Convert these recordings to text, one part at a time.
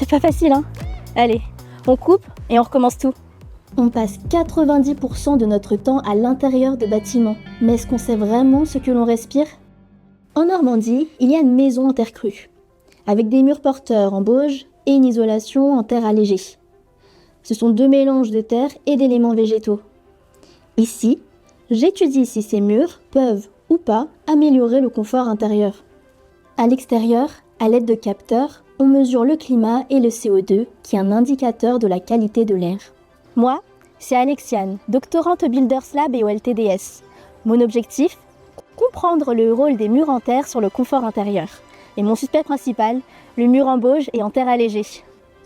C'est pas facile, hein? Allez, on coupe et on recommence tout. On passe 90% de notre temps à l'intérieur de bâtiments. Mais est-ce qu'on sait vraiment ce que l'on respire? En Normandie, il y a une maison en terre crue, avec des murs porteurs en bauge et une isolation en terre allégée. Ce sont 2 mélanges de terre et d'éléments végétaux. Ici, j'étudie si ces murs peuvent ou pas améliorer le confort intérieur. À l'extérieur, à l'aide de capteurs, on mesure le climat et le CO2, qui est un indicateur de la qualité de l'air. Moi, c'est Alexiane, doctorante au Builders Lab et au LTDS. Mon objectif, comprendre le rôle des murs en terre sur le confort intérieur. Et mon suspect principal, le mur en bauge et en terre allégée.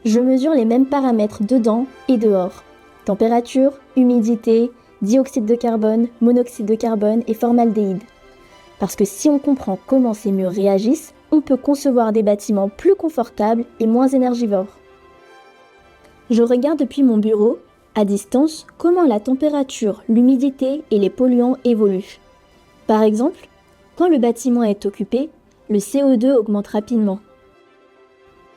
Je mesure les mêmes paramètres dedans et dehors. Température, humidité, dioxyde de carbone, monoxyde de carbone et formaldéhyde. Parce que si on comprend comment ces murs réagissent, on peut concevoir des bâtiments plus confortables et moins énergivores. Je regarde depuis mon bureau, à distance, comment la température, l'humidité et les polluants évoluent. Par exemple, quand le bâtiment est occupé, le CO2 augmente rapidement.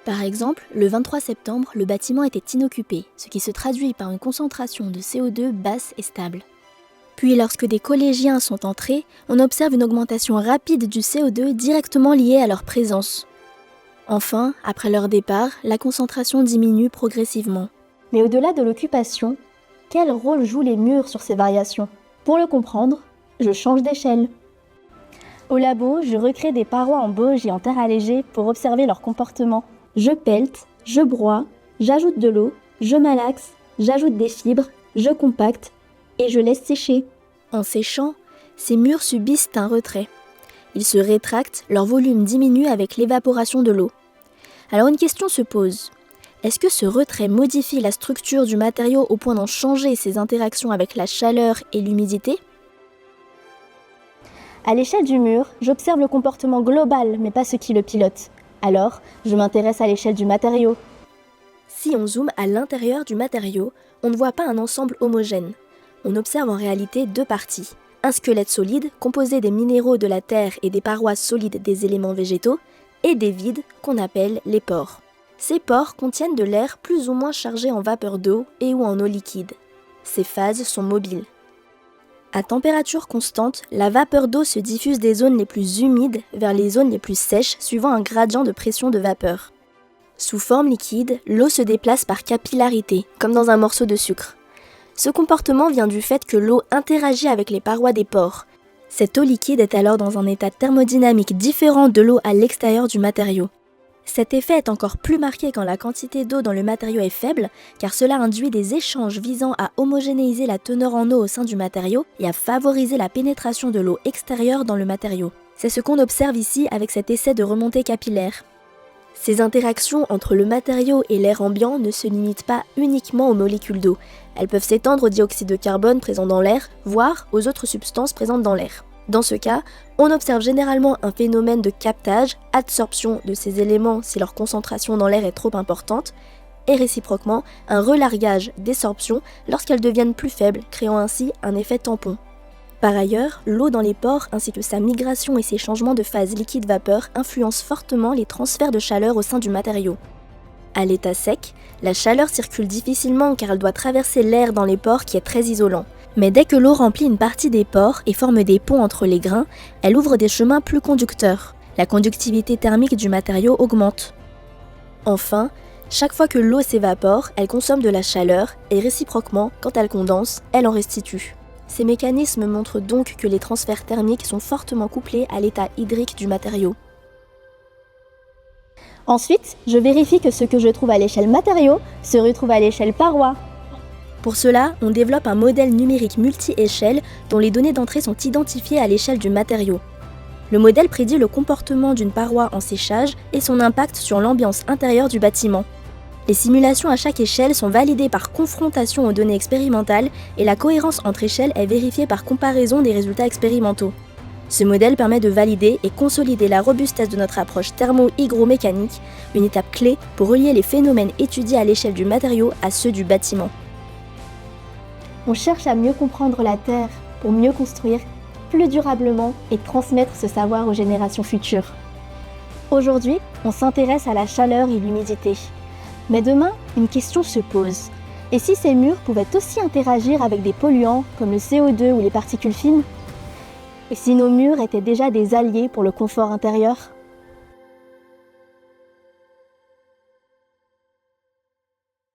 Par exemple, le 23 septembre, le bâtiment était inoccupé, ce qui se traduit par une concentration de CO2 basse et stable. Puis lorsque des collégiens sont entrés, on observe une augmentation rapide du CO2 directement liée à leur présence. Enfin, après leur départ, la concentration diminue progressivement. Mais au-delà de l'occupation, quel rôle jouent les murs sur ces variations? Pour le comprendre, je change d'échelle. Au labo, je recrée des parois en bauge et en terre allégée pour observer leur comportement. Je pelte, je broie, j'ajoute de l'eau, je malaxe, j'ajoute des fibres, je compacte et je laisse sécher. En séchant, ces murs subissent un retrait. Ils se rétractent, leur volume diminue avec l'évaporation de l'eau. Alors une question se pose. Est-ce que ce retrait modifie la structure du matériau au point d'en changer ses interactions avec la chaleur et l'humidité? À l'échelle du mur, j'observe le comportement global, mais pas ce qui le pilote. Alors, je m'intéresse à l'échelle du matériau. Si on zoome à l'intérieur du matériau, on ne voit pas un ensemble homogène. On observe en réalité 2 parties. Un squelette solide, composé des minéraux de la terre et des parois solides des éléments végétaux, et des vides, qu'on appelle les pores. Ces pores contiennent de l'air plus ou moins chargé en vapeur d'eau et ou en eau liquide. Ces phases sont mobiles. À température constante, la vapeur d'eau se diffuse des zones les plus humides vers les zones les plus sèches suivant un gradient de pression de vapeur. Sous forme liquide, l'eau se déplace par capillarité, comme dans un morceau de sucre. Ce comportement vient du fait que l'eau interagit avec les parois des pores. Cette eau liquide est alors dans un état thermodynamique différent de l'eau à l'extérieur du matériau. Cet effet est encore plus marqué quand la quantité d'eau dans le matériau est faible, car cela induit des échanges visant à homogénéiser la teneur en eau au sein du matériau et à favoriser la pénétration de l'eau extérieure dans le matériau. C'est ce qu'on observe ici avec cet essai de remontée capillaire. Ces interactions entre le matériau et l'air ambiant ne se limitent pas uniquement aux molécules d'eau. Elles peuvent s'étendre au dioxyde de carbone présent dans l'air, voire aux autres substances présentes dans l'air. Dans ce cas, on observe généralement un phénomène de captage, adsorption de ces éléments si leur concentration dans l'air est trop importante, et réciproquement, un relargage, désorption lorsqu'elles deviennent plus faibles, créant ainsi un effet tampon. Par ailleurs, l'eau dans les pores ainsi que sa migration et ses changements de phase liquide-vapeur influencent fortement les transferts de chaleur au sein du matériau. À l'état sec, la chaleur circule difficilement car elle doit traverser l'air dans les pores qui est très isolant. Mais dès que l'eau remplit une partie des pores et forme des ponts entre les grains, elle ouvre des chemins plus conducteurs. La conductivité thermique du matériau augmente. Enfin, chaque fois que l'eau s'évapore, elle consomme de la chaleur et réciproquement, quand elle condense, elle en restitue. Ces mécanismes montrent donc que les transferts thermiques sont fortement couplés à l'état hydrique du matériau. Ensuite, je vérifie que ce que je trouve à l'échelle matériau se retrouve à l'échelle paroi. Pour cela, on développe un modèle numérique multi-échelle dont les données d'entrée sont identifiées à l'échelle du matériau. Le modèle prédit le comportement d'une paroi en séchage et son impact sur l'ambiance intérieure du bâtiment. Les simulations à chaque échelle sont validées par confrontation aux données expérimentales et la cohérence entre échelles est vérifiée par comparaison des résultats expérimentaux. Ce modèle permet de valider et consolider la robustesse de notre approche thermo-hygromécanique, une étape clé pour relier les phénomènes étudiés à l'échelle du matériau à ceux du bâtiment. On cherche à mieux comprendre la Terre pour mieux construire plus durablement et transmettre ce savoir aux générations futures. Aujourd'hui, on s'intéresse à la chaleur et l'humidité. Mais demain, une question se pose. Et si ces murs pouvaient aussi interagir avec des polluants comme le CO2 ou les particules fines? Et si nos murs étaient déjà des alliés pour le confort intérieur?